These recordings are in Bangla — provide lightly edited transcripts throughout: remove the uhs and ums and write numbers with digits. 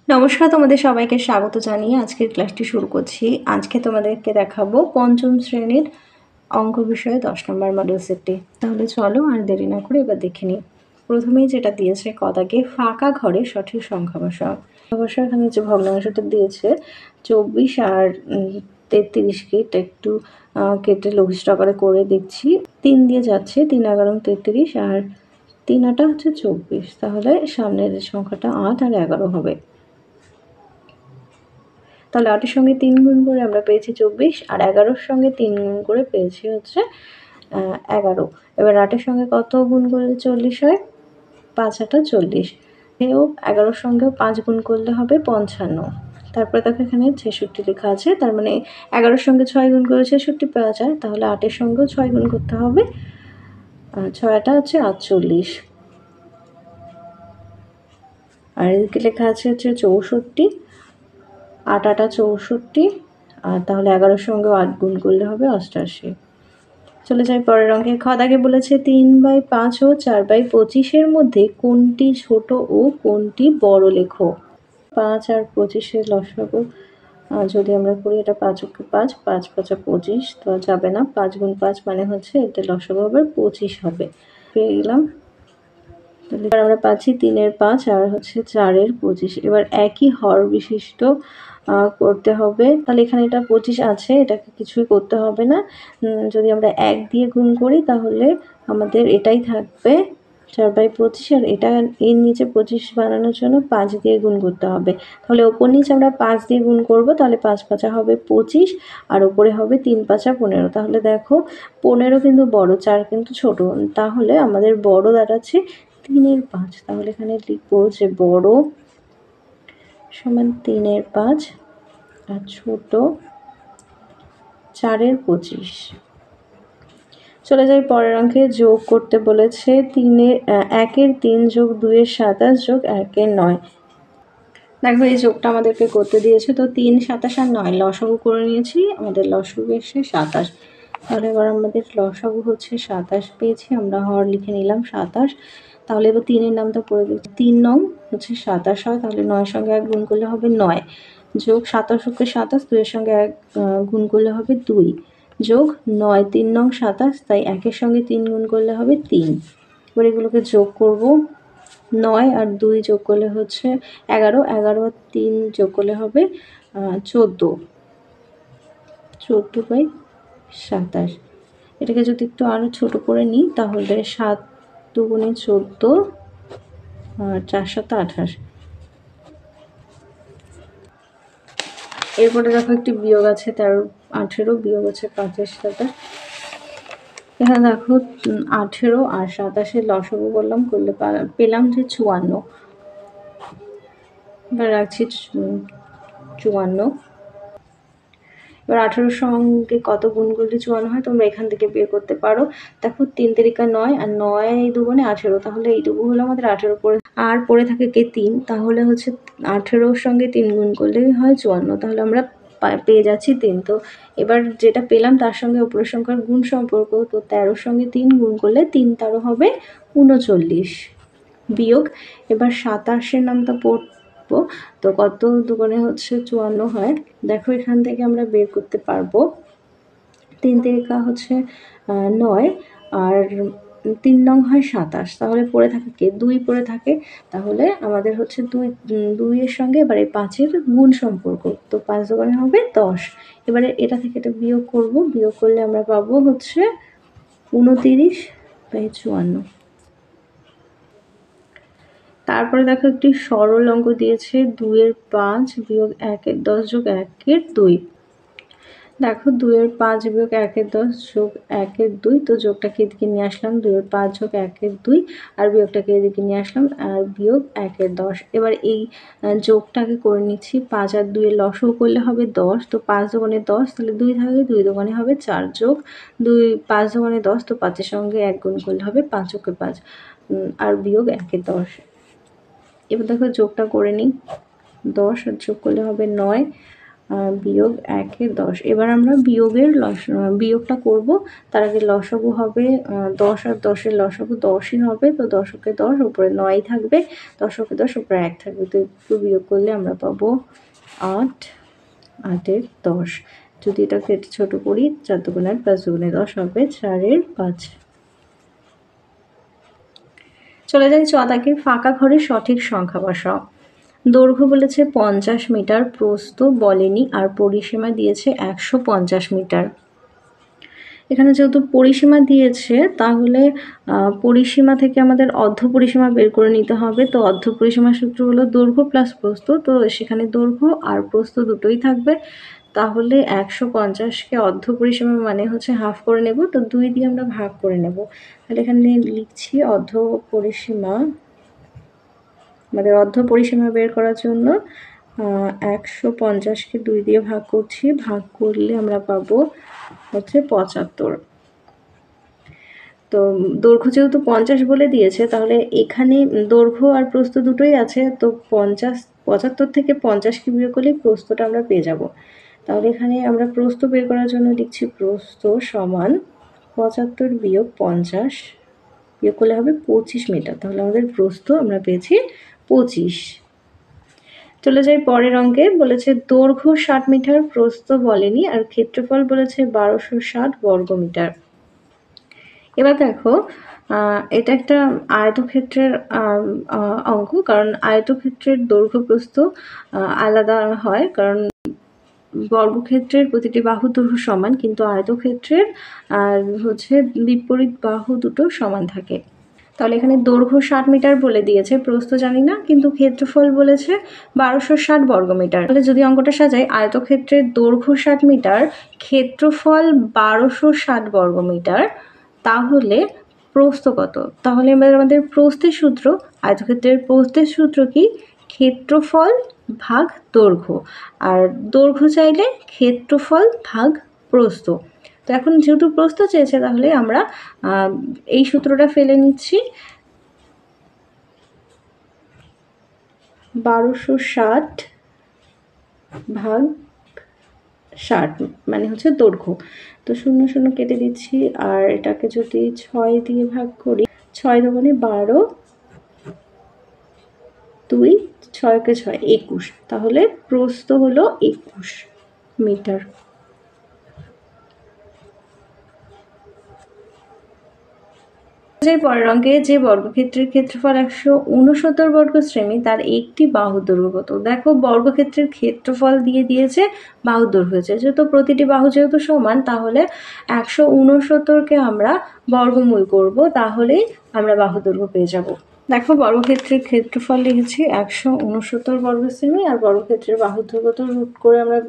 নমস্কার, তোমাদের সবাইকে স্বাগত জানিয়ে আজকের ক্লাসটি শুরু করছি। আজকে তোমাদেরকে দেখাবো পঞ্চম শ্রেণীর অঙ্ক বিষয়ে 10 নম্বর মডেল সেটটি। তাহলে চলো আর দেরি না করে এবার দেখে নিই। প্রথমেই যেটা দিয়েছে কদাকে ফাঁকা ঘরে সঠিক সংখ্যা বসাও। এখানে যে ভগ্নাংশটা দিয়েছে 24 আর 33কে একটু কেটে লঘিষ্ঠ আকারে করে দেখছি। 3 দিয়ে যাচ্ছে, 3 11 33 আর 3 8 হচ্ছে 24। তাহলে সামনের সংখ্যাটা 8 আর 11 হবে। তাহলে 8-এর সঙ্গে 3 গুণ করে আমরা পেয়েছি 24 আর 11-র সঙ্গে 3 গুণ করে পেয়েছি হচ্ছে 11। এবার 8-এর সঙ্গে কত গুণ করলে 40 হয়? 5 8 40। এও 11-র সঙ্গেও 5 গুণ করলে হবে 55। তারপরে দেখো এখানে 66 লেখা আছে, তার মানে 11-র সঙ্গে 6 গুণ করে 66 পাওয়া যায়। তাহলে 8-এর সঙ্গেও 6 গুণ করতে হবে, 6 8 হচ্ছে 48। আর এদিকে লেখা আছে হচ্ছে 64, 8 8 64। আর তাহলে 11-র সঙ্গে 8 গুণ করলে হবে 88। চলে যাই পরের অঙ্কে। দাগে বলেছে 3/5 ও 4/25 মধ্যে কোনটি ছোট ও কোনটি বড় লেখো। 5 আর 25 লসাগু যদি আমরা করি, এটা 5 × 5, 5 5 25, তো যাবে না। 5 × 5 মানে হচ্ছে এটা লসাগু হবে 25 হবে। পেয়ে গেলাম। তাহলে এবার আমরা পাচ্ছি 3-এর 5 আর হচ্ছে 4-এর 25। এবার একই হর বিশিষ্ট করতে হবে। তাহলে এখানে এটা 25 আছে, এটাকে কিছুই করতে হবে না। যদি আমরা 1 দিয়ে গুণ করি তাহলে আমাদের এটাই থাকবে 4/25, আর এটা এর নিচে 25 বানানোর জন্য 5 দিয়ে গুণ করতে হবে। তাহলে ওপর নিচে আমরা 5 দিয়ে গুণ করব, তাহলে 5 5 হবে 25 আর ওপরে হবে 3 5 15। তাহলে দেখো 15 কিন্তু বড়, 4 কিন্তু ছোট। তাহলে আমাদের বড় দাঁড়াচ্ছে 3-এর 5। তাহলে এখানে লিখবো যে বড় সমান 3-এর 5 আর ছোট 4-এর 25। চলে যাই পরের অঙ্কে। যোগ করতে বলেছে 1-এর 3 যোগ 2-এর 27 যোগ 1-এর 9। দেখো এই যোগটা আমাদেরকে করতে দিয়েছে, তো 3 27 আর 9 লসাগু করে নিয়েছি। আমাদের লসাগু এসে 27। তাহলে এবার আমাদের লসাগু হচ্ছে 27 পেয়েছি, আমরা হর লিখে নিলাম 27। তাহলে এবার 3-এর নামটা পড়ে দিচ্ছি। 3 9 হচ্ছে 27 হয়, তাহলে 9-এর সঙ্গে 1 গুণ করলে হবে 9 যোগ 27 × 27, 2-এর সঙ্গে 1 গুণ করলে হবে 2 যোগ 9 3 9 27, তাই 1-এর সঙ্গে 3 গুণ করলে হবে 3। এবার এগুলোকে যোগ করব। 9 আর 2 যোগ করলে হচ্ছে 11, 11 আর 3 যোগ করলে হবে 14, 14/27। এটাকে যদি একটু আরও ছোট করে নিই তাহলে 7 2 × 14 আর 4 7 28। এরপরে দেখো একটি বিয়োগ আছে 13 18 বিয়োগ হচ্ছে 5-এর 27। এখানে দেখো 18 আর 27-এর লসাগু করলাম, করলে পেলাম যে 54। এবার রাখছি 54। এবার 18-র সঙ্গে কত গুণ করলে 54 হয় তোমরা এখান থেকে বের করতে পারো। দেখো 3 3 9 আর 9 2 18, তাহলে এইটুকু হলো আমাদের 18 পড়ে। আর পড়ে থাকে কে 3, তাহলে হচ্ছে 18-র সঙ্গে 3 গুণ করলেই হয় 54। তাহলে আমরা পেয়ে যাচ্ছি 3। তো এবার যেটা পেলাম তার সঙ্গে উপরের সংখ্যার গুণ সম্পর্ক, তো 13-র সঙ্গে 3 গুণ করলে 3 13 হবে 39 বিয়োগ। এবার 27-এর নামটা তো কত দুগুণে হচ্ছে 54 হয়। দেখো এখান থেকে আমরা বের করতে পারবো 3 3 হচ্ছে 9 আর 3 9 হয় 27। তাহলে পড়ে থাকে কে 2 পড়ে থাকে। তাহলে আমাদের হচ্ছে 2-এর সঙ্গে এবারে 5-এর গুণ সম্পর্ক, তো 5 দুগুণে হবে 10। এবারে এটা থেকে এটা বিয়োগ করব, বিয়োগ করলে আমরা পাবো হচ্ছে 29/54। তারপরে দেখো একটি সরল অঙ্ক দিয়েছে 2-এর 5 বিয়োগ 1-এর 10 যোগ 1-এর 2। দেখো 2-এর 5 বিয়োগ 1-এর 10 যোগ 1-এর 2, তো যোগটাকে এদিকে নিয়ে আসলাম 2-এর 5 যোগ 1-এর 2, আর বিয়োগটাকে এদিকে নিয়ে আসলাম আর বিয়োগ 1-এর 10। এবার এই যোগটাকে করে নিচ্ছি। 5 আর 2-এর লসাগু করলে হবে 10, তো 5 দুগুণে 10, তাহলে 2 থাকে, 2 দুগুণে হবে 4 যোগ 2 5 দুগুণে 10, তো 5-এর সঙ্গে 1 গুণ করলে হবে 5 × 5 আর বিয়োগ 1-এর 10। এবার দেখো যোগটা করে নিই। 10 আর যোগ করলে হবে 9 বিয়োগ 1-এর 10। এবার আমরা বিয়োগটা করব। তার আগে লসাগু হবে 10 আর 10-এর লসাগু 10ই হবে, তো 10-কে 10 উপরে 9 থাকবে, 10-কে 10 উপরে 1 থাকবে, তো একটু বিয়োগ করলে আমরা পাবো 8, 8-এর 10। যদি এটাকে ছোট করি 4 দুগুণে 8 5 দুগুণে 10 হবে 4-এর 5। চলে যাই 4 দাগের ফাঁকা ঘরের সঠিক সংখ্যা বসাও। দৈর্ঘ্য বলেছে 50 মিটার, প্রস্থ বলেনি, আর পরিসীমা দিয়েছে 150 মিটার। এখানে যেহেতু পরিসীমা দিয়েছে তাহলে পরিসীমা থেকে আমাদের অর্ধ পরিসীমা বের করে নিতে হবে। তো অর্ধ পরিসীমার সূত্র হলো দৈর্ঘ্য প্লাস প্রস্থ, তো সেখানে দৈর্ঘ্য আর প্রস্থ দুটোই থাকবে। তাহলে 150-কে অর্ধ পরিসীমা মানে হচ্ছে হাফ করে নেব, তো 2 দিয়ে আমরা ভাগ করে নেব। তাহলে এখানে লিখছি অর্ধ পরিসীমা, আমাদের অর্ধ পরিসীমা বের করার জন্য 150-কে 2 দিয়ে ভাগ করছি, ভাগ করলে আমরা পাবো হচ্ছে 75। তো দৈর্ঘ্য যেহেতু 50 বলে দিয়েছে তাহলে এখানে দৈর্ঘ্য আর প্রস্থ দুটোই আছে, তো 75 থেকে 50-কে বিয়োগ করলে প্রস্থটা আমরা পেয়ে যাব। তাহলে এখানে আমরা প্রস্থ বের করার জন্য লিখছি প্রস্থ সমান 75 বিয়োগ 50 বিয়োগ করলে হবে 25 মিটার। তাহলে আমাদের প্রস্থ আমরা পেয়েছি 25। চলে যাই পরের অঙ্কে। বলেছে দৈর্ঘ্য 60 মিটার, প্রস্থ বলেনি, আর ক্ষেত্রফল বলেছে 1260 বর্গমিটার। এবার দেখো এটা একটা আয়তক্ষেত্রের অঙ্ক, কারণ আয়তক্ষেত্রের দৈর্ঘ্য প্রস্থ আলাদা হয়, কারণ বর্গক্ষেত্রের প্রতিটি বাহুর দৈর্ঘ্য সমান, কিন্তু আয়তক্ষেত্রের হচ্ছে বিপরীত বাহু দুটো সমান থাকে। তাহলে এখানে দৈর্ঘ্য 60 মিটার বলে দিয়েছে, প্রস্থ জানি না, কিন্তু ক্ষেত্রফল বলেছে 1260 বর্গমিটার। তাহলে যদি অঙ্কটা সাজাই, আয়তক্ষেত্রের দৈর্ঘ্য 60 মিটার, ক্ষেত্রফল 1260 বর্গমিটার, তাহলে প্রস্থ কত? তাহলে আমাদের প্রস্থের সূত্র, আয়তক্ষেত্রের প্রস্থের সূত্র কি? ক্ষেত্রফল ভাগ দৈর্ঘ্য, আর দৈর্ঘ্য চাইলে ক্ষেত্রফল ভাগ প্রস্থ। তো এখন যেহেতু প্রস্থ চেয়েছে তাহলে আমরা এই সূত্রটা ফেলে নিচ্ছি। 1260 ভাগ 60 মানে হচ্ছে দৈর্ঘ্য, তো 0 0 কেটে দিচ্ছি, আর এটাকে যদি 6 দিয়ে ভাগ করি, 6 দুগুণে 12, 2 6-কে 6 21, তাহলে প্রস্থ হলো 21 মিটার। পরের অঙ্কে যে বর্গক্ষেত্রের ক্ষেত্রফল 169 বর্গ সেমি, তার একটি বাহুর দৈর্ঘ্য কত? দেখো বর্গক্ষেত্রের ক্ষেত্রফল দিয়ে দিয়েছে, বাহুর দৈর্ঘ্য হয়েছে, যেহেতু প্রতিটি বাহু যেহেতু সমান, তাহলে 169-কে আমরা বর্গমূল করব, তাহলেই আমরা বাহুর দৈর্ঘ্য পেয়ে যাব। দেখো বর্গক্ষেত্রের ক্ষেত্রফল লিখেছি 169 বর্গ সেমি, আর বর্গক্ষেত্রের বাহুর দৈর্ঘ্য তো রুট করে আমরা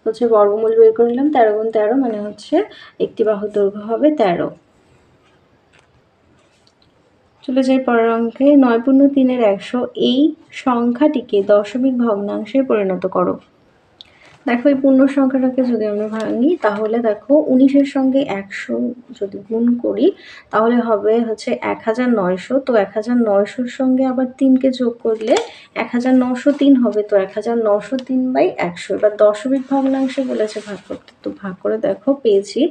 হচ্ছে বর্গমূল বের করে নিলাম, 13 গুণ 13 মানে হচ্ছে একটি বাহুর দৈর্ঘ্য হবে 13। চলে যাই পরের অঙ্কে। 9×3=100, এই সংখ্যাটিকে দশমিক ভগ্নাংশে পরিণত করো। দেখো এই পূর্ণ সংখ্যাটাকে যদি আমরা ভাঙি, তাহলে দেখো 19-এর সঙ্গে 100 যদি গুণ করি তাহলে হবে হচ্ছে 1900, তো 1900-র সঙ্গে আবার 3-কে যোগ করলে 1903 হবে, তো 1903/100। এবার দশমিক ভগ্নাংশে বলেছে ভাগ করতে, তো ভাগ করে দেখো পেয়েছি।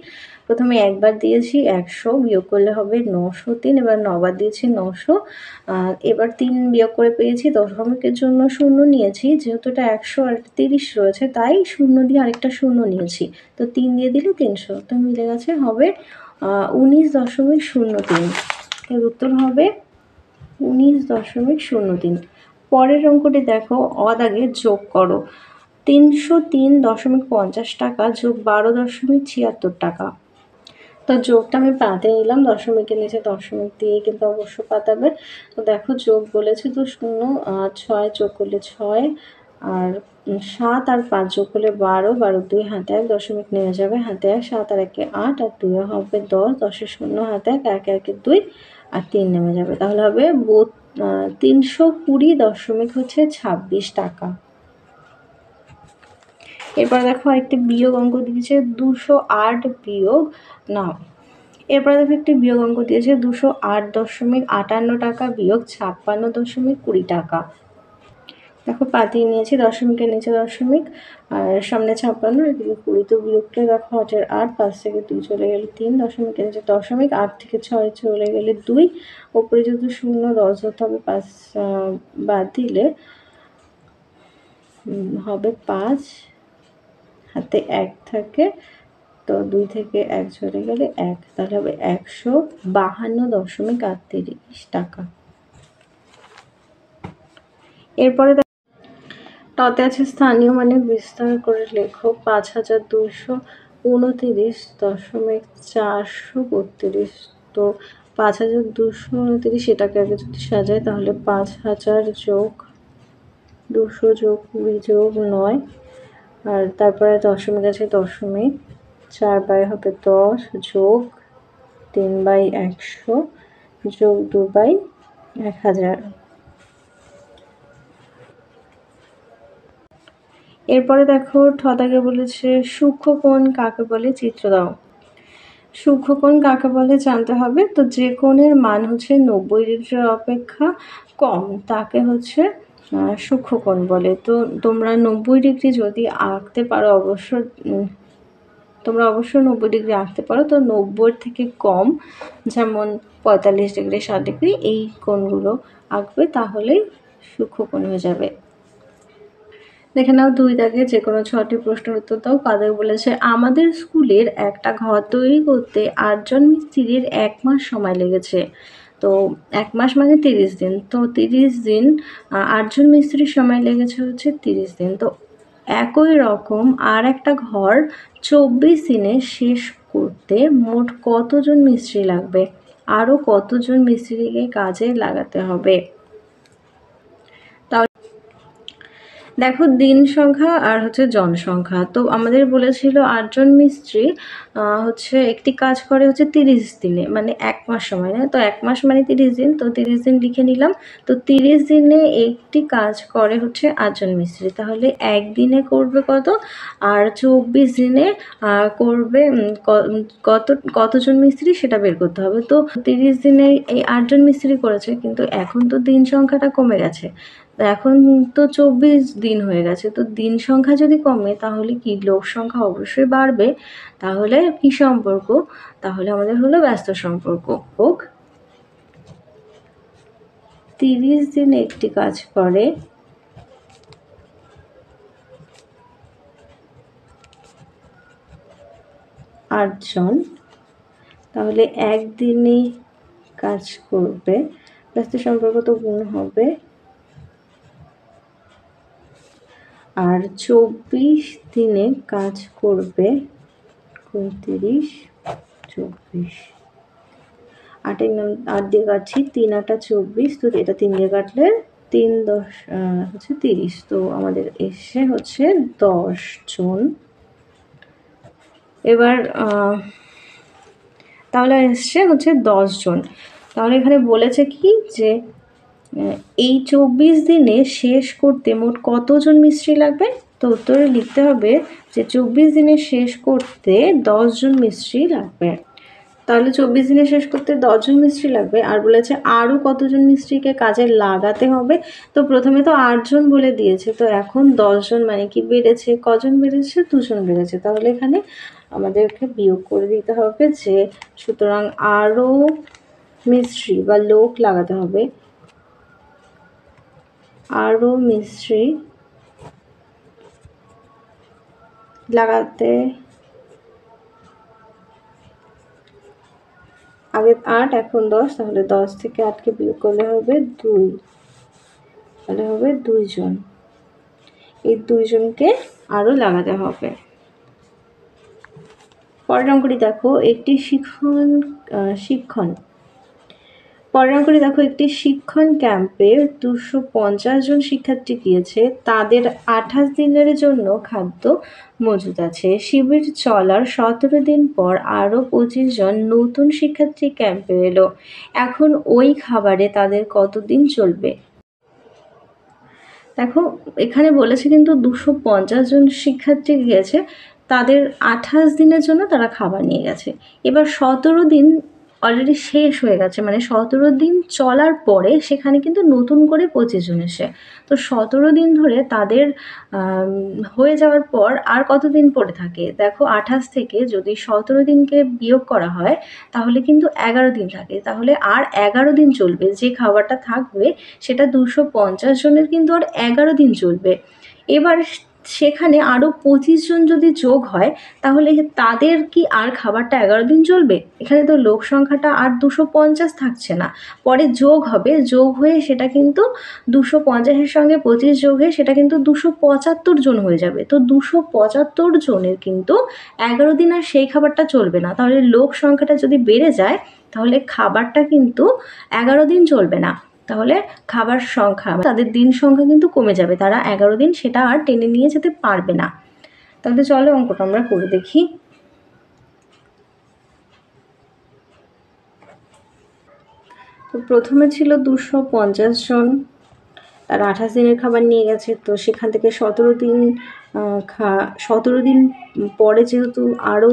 প্রথমে একবার দিয়েছি 100, বিয়োগ করলে হবে 903, এবার 9 বার দিয়েছি 900, এবার 3 বিয়োগ করে পেয়েছি। দশমিকের জন্য 0 নিয়েছি, যেহেতু এটা 100 আর 30 রয়েছে তাই 0 দিয়ে আরেকটা 0 নিয়েছি, তো 3 দিয়ে দিলে 300, তো মিলে গেছে, হবে 19.03। এর উত্তর হবে 19.03। পরের অঙ্কটি দেখো, অদাগে যোগ করো 303.50 টাকা যোগ 12.76 টাকা। তো যোগটা আমি পাতে নিলাম, দশমিকের নিচে দশমিক দিয়ে কিন্তু অবশ্য পাতাবে। তো দেখো যোগ বলেছে, তো 0 6 যোগ করলে 6, আর 7 আর 5 যোগ করলে 12, 12 2 হাতে 1, দশমিক নেমে যাবে, হাতে 1, 7 আর 1-এ 8, আর 2 হবে 10, 10-এ 0 হাতে 1, 1 1-এ 2, আর 3 নেমে যাবে, তাহলে হবে 320.26 টাকা। এরপর দেখো আরেকটি বিয়োগ অঙ্ক দিয়েছে 208 বিয়োগ না এরপরে দেখো একটি বিয়োগ অঙ্ক দিয়েছে 208.58 টাকা বিয়োগ 56.20 টাকা। দেখো পাতিয়ে নিয়েছি, দশমিকের নিচে দশমিক আর সামনে 56, এদিকে 20, তো বিয়োগটা দেখো 8 এর 8, 5 থেকে 2 চলে গেলে 3, দশমিকের নিচে দশমিক, 8 থেকে 6 চলে গেলে 2, ওপরে যেহেতু 0 10 ধরতে হবে, 5 বাদ দিলে হবে 5, হাতে 1 থাকে, তো 2 থেকে 1 চলে গেলে 1, তাহলে হবে 152.38 টাকা। এরপরে টতে আছে স্থানীয় মানে বিস্তার করে লেখো 5229.432, তো 5229 এটাকে আগে যদি সাজাই তাহলে 5000 যোগ 200 যোগ 20 যোগ 9, আর তারপরে দশমিক আছে দশমিক, 4 হবে 10 যোগ 3/100 যোগ 2/1000। এরপরে দেখো ঠদাকে বলেছে সূক্ষ্মকোণ কাকে বলে, চিত্র দাও। সূক্ষ্মকোণ কাকে বলে জানতে হবে, তো যে কোণের মান হচ্ছে 90 ডিগ্রি অপেক্ষা কম তাকে হচ্ছে সূক্ষ্মকোণ বলে। তো তোমরা 90 ডিগ্রি যদি আঁকতে পারো, তোমরা অবশ্যই 90 ডিগ্রি আঁকতে পারো, তো 90 থেকে কম যেমন 45 ডিগ্রি 60 ডিগ্রি এই কোণগুলো আঁকবে, তাহলেই সূক্ষ্মকোণ হয়ে যাবে। দেখে নাও 2 দাগে যে কোনো 6টি প্রশ্নের উত্তর দাও। কাদের বলেছে আমাদের স্কুলের একটা ঘর তৈরি করতে 8 জন মিস্ত্রির 1 মাস সময় লেগেছে। তো 1 মাস মানে 30 দিন, তো 30 দিন 8 জন মিস্ত্রির সময় লেগেছে হচ্ছে 30 দিন। তো একই রকম আর একটা ঘর 24 দিনে শেষ করতে মোট কতজন মিস্ত্রি লাগবে, আরও কতজন মিস্ত্রিকে কাজে লাগাতে হবে। দেখো দিন সংখ্যা আর হচ্ছে জনসংখ্যা, তো আমাদের বলেছিল 8 জন মিস্ত্রি হচ্ছে একটি কাজ করে হচ্ছে 30 দিনে, মানে 1 মাস সময় নেয়, তো 1 মাস মানে 30 দিন, তো 30 দিন লিখে নিলাম। তো 30 দিনে একটি কাজ করে হচ্ছে 8 জন মিস্ত্রি, তাহলে একদিনে করবে কত, আর 24 দিনে করবে কতজন মিস্ত্রি সেটা বের করতে হবে। তো 30 দিনে এই 8 জন মিস্ত্রি করেছে, কিন্তু এখন তো দিন সংখ্যাটা কমে গেছে, এখন তো 24 দিন হয়ে গেছে, তো দিন সংখ্যা যদি কমে তাহলে কি লোক সংখ্যা অবশ্যই বাড়বে, তাহলে কি সম্পর্ক, তাহলে আমাদের হলো ব্যস্ত সম্পর্ক। 30 দিন একটি কাজ করে 8 জন, তাহলে একদিনে কাজ করবে, ব্যস্ত সম্পর্ক তো গুণ হবে, আর 24 দিনে কাজ করবে 29 24, 8 দিয়ে কাটছি, 3 8 24, তো এটা 3 দিয়ে কাটলে 3 10 হচ্ছে 30, তো আমাদের এসে হচ্ছে 10 জন। এবার তাহলে এসছে হচ্ছে 10 জন। তাহলে এখানে বলেছে কি যে এই 24 দিনে শেষ করতে মোট কতজন মিস্ত্রি লাগবে, তো উত্তরে লিখতে হবে যে 24 দিনে শেষ করতে 10 জন মিস্ত্রি লাগবে। তাহলে 24 দিনে শেষ করতে 10 জন মিস্ত্রি লাগবে, আর বলেছে আরও কতজন মিস্ত্রিকে কাজে লাগাতে হবে। তো প্রথমে তো 8 জন বলে দিয়েছে, তো এখন 10 জন মানে কি বেড়েছে, কজন বেড়েছে, 2 জন বেড়েছে, তাহলে এখানে আমাদেরকে বিয়োগ করে দিতে হবে, যে সুতরাং আরও মিস্ত্রি বা লোক লাগাতে হবে, আরও মিস্ত্রি লাগাতে, আগে 8 এখন 10, তাহলে 10 থেকে 8কে বিয়োগ করলে হবে 2, তাহলে হবে 2 জন, এই 2 জনকে আরও লাগাতে হবে। পরের অঙ্কটি দেখো একটি একটি শিক্ষণ ক্যাম্পে 250 জন শিক্ষার্থী গিয়েছে, তাদের 28 দিনের জন্য খাদ্য মজুদ আছে। শিবির চলার 17 দিন পর আরও 25 জন নতুন শিক্ষার্থী ক্যাম্পে এলো, এখন ওই খাবারে তাদের কতদিন চলবে। দেখো এখানে বলেছে কিন্তু 250 জন শিক্ষার্থী গিয়েছে, তাদের 28 দিনের জন্য তারা খাবার নিয়ে গেছে, এবার 17 দিন অলরেডি শেষ হয়ে গেছে, মানে 17 দিন চলার পরে সেখানে কিন্তু নতুন করে 25 জন এসে, তো 17 দিন ধরে তাদের হয়ে যাওয়ার পর আর কতদিন পড়ে থাকে দেখো, 28 থেকে যদি 17 দিনকে বিয়োগ করা হয় তাহলে কিন্তু 11 দিন থাকে, তাহলে আর 11 দিন চলবে। যে খাবারটা থাকবে সেটা 250 জনের কিন্তু আর 11 দিন চলবে। এবার সেখানে আরও 25 জন যদি যোগ হয় তাহলে তাদের কি আর খাবারটা 11 দিন চলবে? এখানে তো লোক সংখ্যাটা আর 250 থাকছে না, পরে যোগ হবে, যোগ হয়ে সেটা কিন্তু 250-এর সঙ্গে 25 যোগ হয়ে সেটা কিন্তু 275 জন হয়ে যাবে। তো 275 জনের কিন্তু 11 দিন আর সেই খাবারটা চলবে না, তাহলে লোক সংখ্যাটা যদি বেড়ে যায় তাহলে খাবারটা কিন্তু 11 দিন চলবে না, তাহলে খাবার সংখ্যা তাদের দিন সংখ্যা কিন্তু কমে যাবে, তারা 11 দিন সেটা আর টেনে নিয়ে যেতে পারবে না। তাহলে চলো অঙ্কটা আমরা করে দেখি। তো প্রথমে ছিল 250 জন, তার 28 দিনের খাবার নিয়ে গেছে, তো সেখান থেকে 17 দিন 17 দিন পরে যেহেতু আরও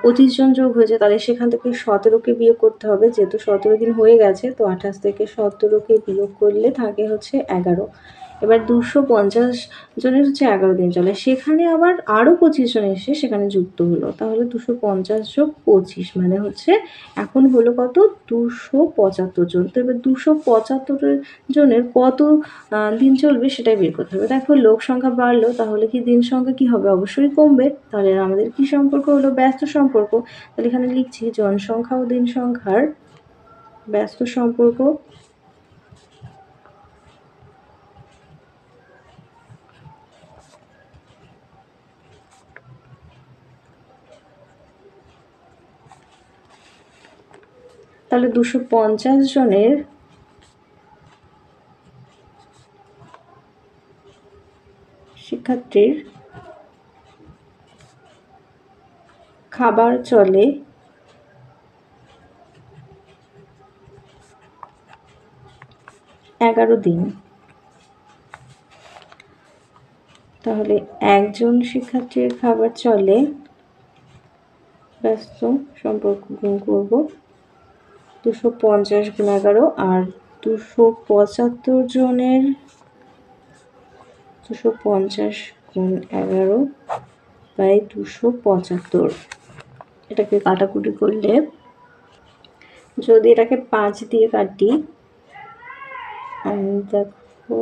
25 জন যোগ হয়েছে, তাহলে সেখান থেকে 17কে বিয়োগ করতে হবে, যেহেতু 17 দিন হয়ে গেছে, তো 28 থেকে 17কে বিয়োগ করলে থাকে হচ্ছে 11। এবার 250 জনের হচ্ছে 11 দিন চলে, সেখানে আবার আরও 25 জন এসে সেখানে যুক্ত হলো, তাহলে 250 যোগ 25 মানে হচ্ছে এখন হলো কত, 275 জন। তো এবার 275 জনের কত দিন চলবে সেটাই বের করতে হবে। দেখো লোক সংখ্যা বাড়লো, তাহলে কি দিন সংখ্যা কি হবে, অবশ্যই কমবে। তাহলে আমাদের কি সম্পর্ক হলো, ব্যস্ত সম্পর্ক। তাহলে এখানে লিখছি জনসংখ্যা ও দিন সংখ্যার ব্যস্ত সম্পর্ক। তাহলে 250 জনের শিক্ষার্থীর খাবার চলে 11 দিন, তাহলে একজন শিক্ষার্থীর খাবার চলে, ব্যস্ত সম্পর্ক গুণ করব 250 গুণ 11, আর 275 জনের 250 গুণ 11 বাই 275, এটাকে কাটাকুটি করলে যদি এটাকে 5 দিয়ে কাটি, দেখো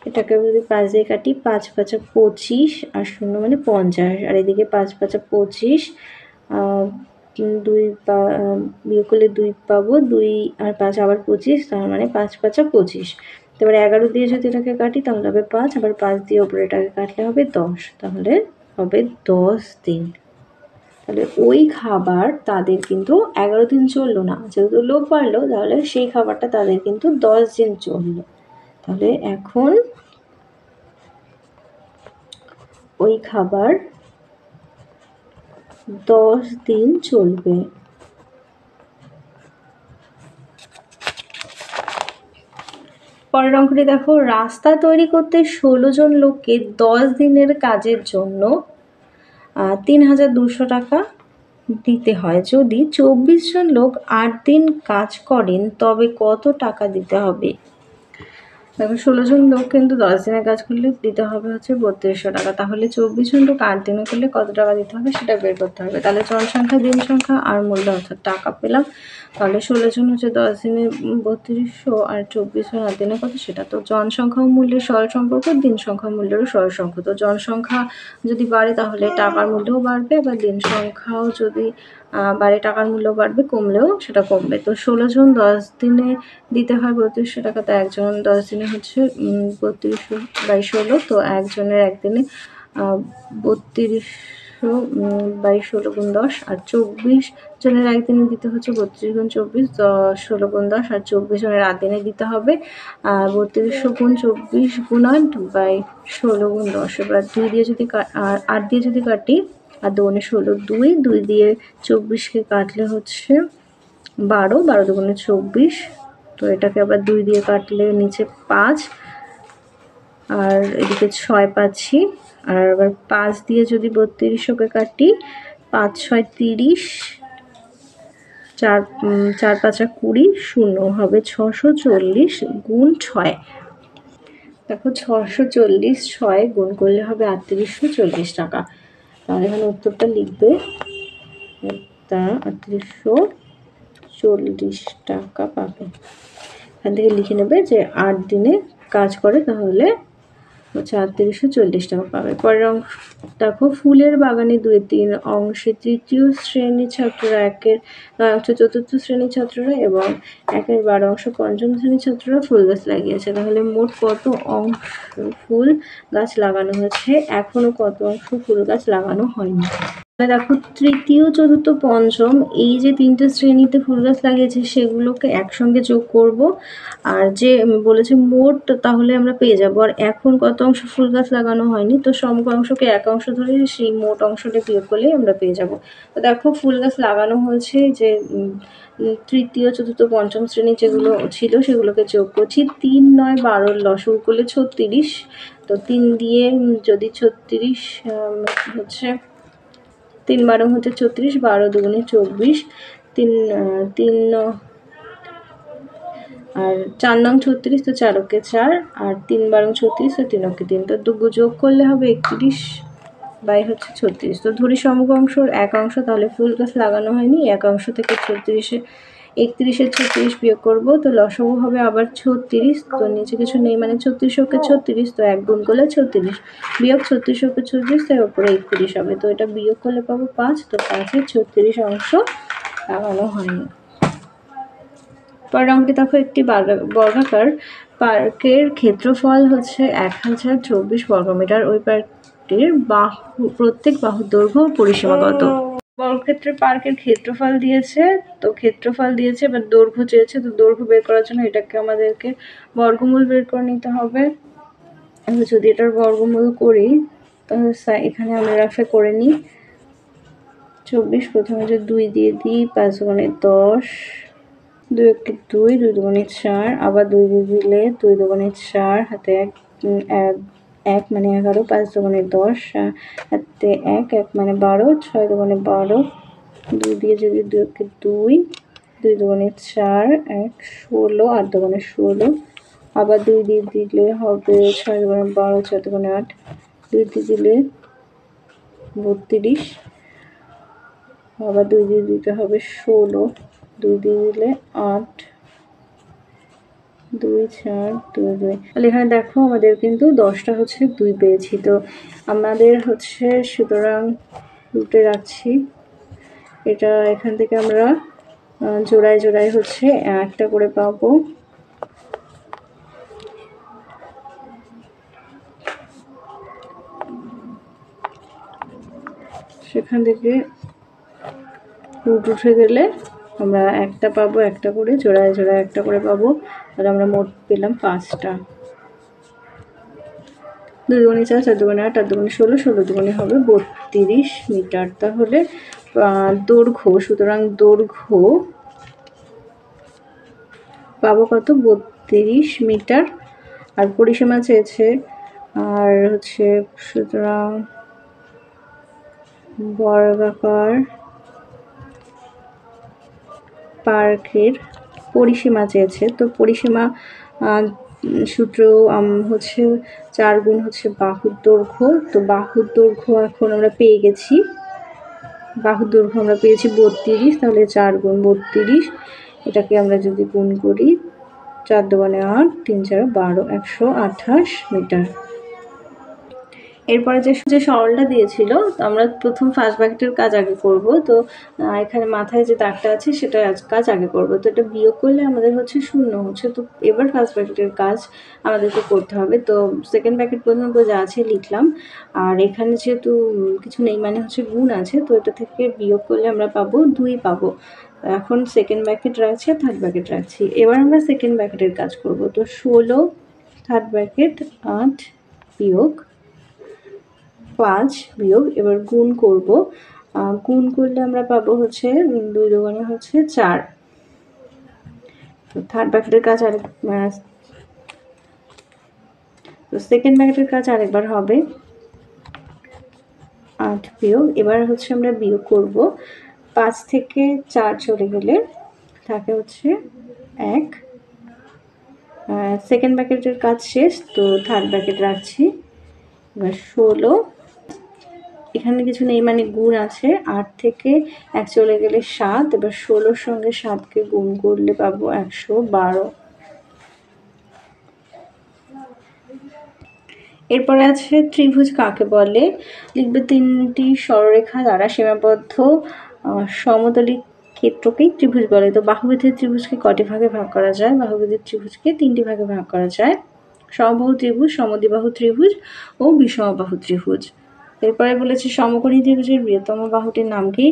এটাকে যদি 5 দিয়ে কাটি, 5 5 25 আর 0 মানে 50, আর এদিকে 5 5 25, 2 বিয়োগ করলে 2 পাবো, 2 আর 5 আবার 25, তার মানে 5 5 25। তো এবার 11 দিয়ে যদি এটাকে কাটি তাহলে হবে 5, আবার 5 দিয়ে ওপরে এটাকে কাটলে হবে 10, তাহলে হবে 10 দিন। তাহলে ওই খাবার তাদের কিন্তু 11 দিন চললো না, যেহেতু লোক বাড়লো, তাহলে সেই খাবারটা তাদের কিন্তু 10 দিন চললো। তাহলে এখন ওই খাবার 10 দিন চলবে। পরের অঙ্কটি দেখো, রাস্তা তৈরি করতে 16 জন লোককে 10 দিনের কাজের জন্য 3200 টাকা দিতে হয়। যদি 24 জন লোক 8 দিন কাজ করেন তবে কত টাকা দিতে হবে? দেখো 16 জন লোক কিন্তু 10 দিনের কাজ করলে দিতে হবে হচ্ছে 3200 টাকা, তাহলে 24 জন লোক 8 দিনে করলে কত টাকা দিতে হবে সেটা বের করতে হবে। তাহলে জনসংখ্যা, দিন সংখ্যা আর মূল্য অর্থাৎ টাকা পেলাম। তাহলে 16 জন হচ্ছে 10 দিনে 3200 আর 24 জন 8 দিনে কত সেটা। তো জনসংখ্যা ও মূল্যের সরল সম্পর্ক, দিন সংখ্যা মূল্যেরও সরল সম্পর্ক। তো জনসংখ্যা যদি বাড়ে তাহলে টাকার মূল্যও বাড়বে, আবার দিন সংখ্যাও যদি বাড়ে টাকার মূল্য বাড়বে, কমলেও সেটা কমবে। তো 16 জন 10 দিনে দিতে হয় 3200 টাকা, তো একজন 10 দিনে হচ্ছে 3200 বাই 16, তো একজনের একদিনে 3200 বাই 16 গুণ 10, আর 24 জনের একদিনে দিতে হচ্ছে 32 গুণ 24, 16 গুণ 10, আর 24 জনের 8 দিনে দিতে হবে 3200 গুণ 24 গুণ 8 বাই 16 গুণ 10। এবার 2 দিয়ে যদি 8 দিয়ে যদি কাটি, আর 2 16, 2 দিয়ে 24কে কাটলে হচ্ছে 12, 12 দুগুণে 24, তো এটাকে আবার 2 দিয়ে কাটলে নিচে 5, আর এদিকে 6 পাচ্ছি, আর আবার 5 দিয়ে যদি 3200কে কাটি 5 6 30, 4 4 5 20, শূন্য হবে 640 গুণ 6। দেখো 640 6 গুণ করলে হবে 3840 টাকা। তাহলে এখানে উত্তরটা লিখবে, তা 3840 টাকা পাবে। এখান থেকে লিখে নেবে যে 8 দিনে কাজ করে, তাহলে হচ্ছে 3840 টাকা পাবে। পরের অংশ দেখো, ফুলের বাগানে 2-3 অংশে তৃতীয় শ্রেণীর ছাত্ররা, 1-এর 9 অংশ চতুর্থ শ্রেণীর ছাত্ররা এবং 1-এর 12 অংশ পঞ্চম শ্রেণীর ছাত্ররা ফুল গাছ লাগিয়েছে। তাহলে মোট কত অংশ ফুল গাছ লাগানো হয়েছে, এখনো কত অংশ ফুল গাছ লাগানো হয়নি। দেখো তৃতীয় চতুর্থ পঞ্চম এই যে 3টে শ্রেণীতে ফুল গাছ লাগিয়েছে সেগুলোকে একসঙ্গে যোগ করব, আর যে বলেছে মোট, তাহলে আমরা পেয়ে যাব। আর এখন কত অংশ ফুল গাছ লাগানো হয়নি, তো সমগ্র অংশকে এক অংশ ধরে সেই মোট অংশটা বিয়োগ করলেই আমরা পেয়ে যাব। তো দেখো ফুল গাছ লাগানো হয়েছে যে তৃতীয় চতুর্থ পঞ্চম শ্রেণী যেগুলো ছিল সেগুলোকে যোগ করছি। 3 9 12 লসগু করলে 36, তো 3 দিয়ে যদি 36 হচ্ছে 3 12 হচ্ছে 36, 12 দুগুণে 24, 3 আর 4 নং 36, তো 4 কে 4, আর 3 12 36, তো 3 কে 3, তো দুগু যোগ করলে হবে 31 বাই হচ্ছে 36। তো ধরি সমগ্র অংশর এক অংশ, তাহলে ফুল গাছ লাগানো হয়নি। এক অংশ থেকে 31-এর 36 বিয়োগ করবো, তো লসগু হবে আবার 36, তো নিচে কিছু নেই মানে 36 কে 36, তো 1 গুণ করলে 36 বিয়োগ 36 কে 36, তাই উপরে 31 হবে। তো এটা বিয়োগ করলে পাবো 5, তো 5-এর 36 অংশ লাগানো হয়নি। পরের অঙ্কে দেখো, একটি বর্গাকার পার্কের ক্ষেত্রফল হচ্ছে 1024 বর্গমিটার। ওই পার্কটির প্রত্যেক বাহুর দৈর্ঘ্য পরিসীমা কত? বর্গক্ষেত্রের পার্কের ক্ষেত্রফল দিয়েছে, তো ক্ষেত্রফল দিয়েছে, এবার দৈর্ঘ্য চেয়েছে, তো দৈর্ঘ্য বের করার জন্য এটাকে আমাদেরকে বর্গমূল বের করে নিতে হবে। যদি এটার বর্গমূল করি, তাহলে এখানে আমরা রাফে করে নিই। 24 প্রথমে যে 2 দিয়ে দিই, 5 গুণে 10, 2 1 2, 2 দুগুণে 4, আবার 2 দিয়ে দিলে 2 দুগুণে 4, হাতে 1 মানে 11, 5 দুগুণে 10, হাতে 1 মানে 12, 6 দুগুণে 12, 2 দিয়ে যদি 2 1 2, 2 দুগুণে 4, 1 16, 8 দুগুণে 16, আবার 2 দিয়ে দিলে হবে 6 দুগুণে 12, 4 দুগুণে 8, 2 দিয়ে দিলে 32, আবার 2 দিয়ে দিতে হবে 16, 2 দিয়ে দিলে 8, 2 4 2 2। তাহলে এখানে দেখো আমাদের কিন্তু 10টা হচ্ছে 2 পেয়েছি। তো আমাদের হচ্ছে সুতরাং রুটে রাখছি, এটা এখান থেকে আমরা জোড়ায় জোড়ায় হচ্ছে একটা করে পাবো। সেখান থেকে রুট উঠে গেলে আমরা একটা পাবো, একটা করে জোড়ায় জোড়ায় একটা করে পাবো, তাহলে আমরা মোট পেলাম 5টা। 2 দুগুণে 4, 4 দুগুণে 8, 8 দুগুণে 16, 16 দুগুণে হবে 32 মিটার। তাহলে দৈর্ঘ্য, সুতরাং দৈর্ঘ্য পাবো কত, 32 মিটার। আর পরিসীমা চেয়েছে, আর হচ্ছে সুতরাং বর্গাকার পার্কের পরিসীমা চেয়েছে, তো পরিসীমা সূত্র হচ্ছে 4 গুণ হচ্ছে বাহুর দৈর্ঘ্য। তো বাহুর দৈর্ঘ্য এখন আমরা পেয়ে গেছি, বাহুর দৈর্ঘ্য আমরা পেয়েছি 32, তাহলে 4 গুণ 32, এটাকে আমরা যদি গুণ করি, 4 দুগুণে 8, 3 4 12, 128 মিটার। এরপরে যে সরলটা দিয়েছিল, তো আমরা প্রথম ফার্স্ট ব্র্যাকেটের কাজ আগে করব। তো এখানে মাথায় যে দাগটা আছে সেটা কাজ আগে করব। তো এটা বিয়োগ করলে আমাদের হচ্ছে 0 হচ্ছে। তো এবার ফার্স্ট ব্র্যাকেটের কাজ আমাদেরকে করতে হবে। তো সেকেন্ড ব্র্যাকেট পর্যন্ত যা আছে লিখলাম, আর এখানে যেহেতু কিছু নেই মানে হচ্ছে গুণ আছে, তো এটা থেকে বিয়োগ করলে আমরা পাবো 2 পাবো। এখন সেকেন্ড ব্র্যাকেট রাখছি আর থার্ড ব্র্যাকেট রাখছি। এবার আমরা সেকেন্ড ব্র্যাকেটের কাজ করব। তো 16 থার্ড ব্র্যাকেট 8 বিয়োগ 5 বিয়োগ, এবার গুণ করব। গুণ করলে আমরা পাবো হচ্ছে 2 দুগুণে হচ্ছে 4। তো থার্ড ব্র্যাকেটের কাজ আরেক, তো সেকেন্ড ব্র্যাকেটের কাজ আরেকবার হবে। 8 8 বিয়োগ, এবার হচ্ছে আমরা বিয়োগ করব। 5 থেকে 4 চলে গেলে থাকে হচ্ছে 1। সেকেন্ড ব্র্যাকেটের কাজ শেষ, তো থার্ড ব্র্যাকেট রাখছি। এবার 16, এখানে কিছু নেই মানে গুণ আছে। 8 থেকে 1 চলে গেলে 7, এবার 16 সঙ্গে 7কে গুণ করলে পাবো 112। এরপরে আছে ত্রিভুজ কাকে বলে। লিখবে 3টি সরলরেখা দ্বারা সীমাবদ্ধ সমতলী ক্ষেত্রকেই ত্রিভুজ বলে। তো বাহুবিধের ত্রিভুজকে কটি ভাগে ভাগ করা যায়? বাহুবিধের ত্রিভুজকে 3টি ভাগে ভাগ করা যায়, সমবাহু ত্রিভুজ, সমদ্বিবাহু ত্রিভুজ ও বিষমবাহু ত্রিভুজ। এরপরে বলেছে সমকোণী ত্রিভুজের বৃহত্তম বাহুটির নাম কি?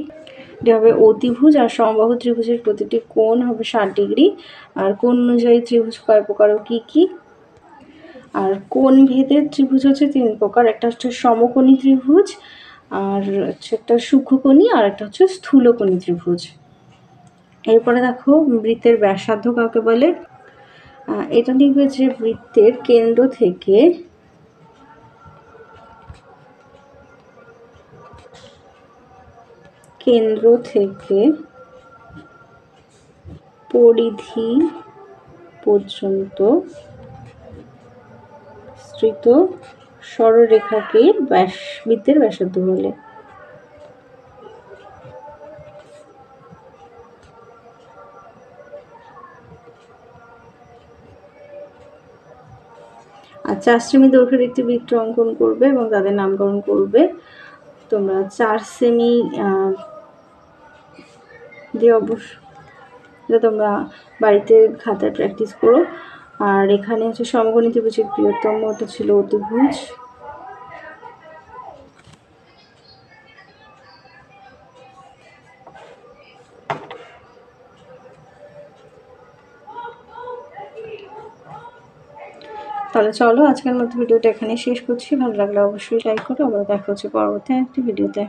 এটি হবে অতিভুজ। আর সমবাহু ত্রিভুজের প্রতিটি কোণ হবে 60 ডিগ্রি। আর কোণ অনুযায়ী ত্রিভুজ কয় প্রকার ও কি কি? আর কোণ ভেদের ত্রিভুজ হচ্ছে 3 প্রকার, একটা হচ্ছে সমকোণী ত্রিভুজ, আর হচ্ছে একটা সূক্ষ্মকোণী, আর একটা হচ্ছে স্থূলকোণী ত্রিভুজ। এরপরে দেখো বৃত্তের ব্যাসার্ধ কাকে বলে। এটা লিখবে যে বৃত্তের কেন্দ্র থেকে পরিধি পর্যন্ত বিস্তৃত সরলরেখাকে বৃত্তের ব্যাসার্ধ বলে। আর 4 সেমি দৈর্ঘ্যের একটি বৃত্ত অঙ্কন করবে এবং তাদের নামকরণ করবে। তোমরা 4 সেমি দিয়ে অবশ্য এটা তোমরা বাড়িতে খাতায় প্র্যাকটিস করো। আর এখানে হচ্ছে সমকোণী ত্রিভুজের বৃহত্তম ওটা ছিল অতিভুজ। তাহলে চলো আজকের মতো ভিডিওটা এখানে শেষ করছি। ভালো লাগলে অবশ্যই লাইক করো। আবার দেখা হচ্ছে পরবর্তী একটি ভিডিওতে।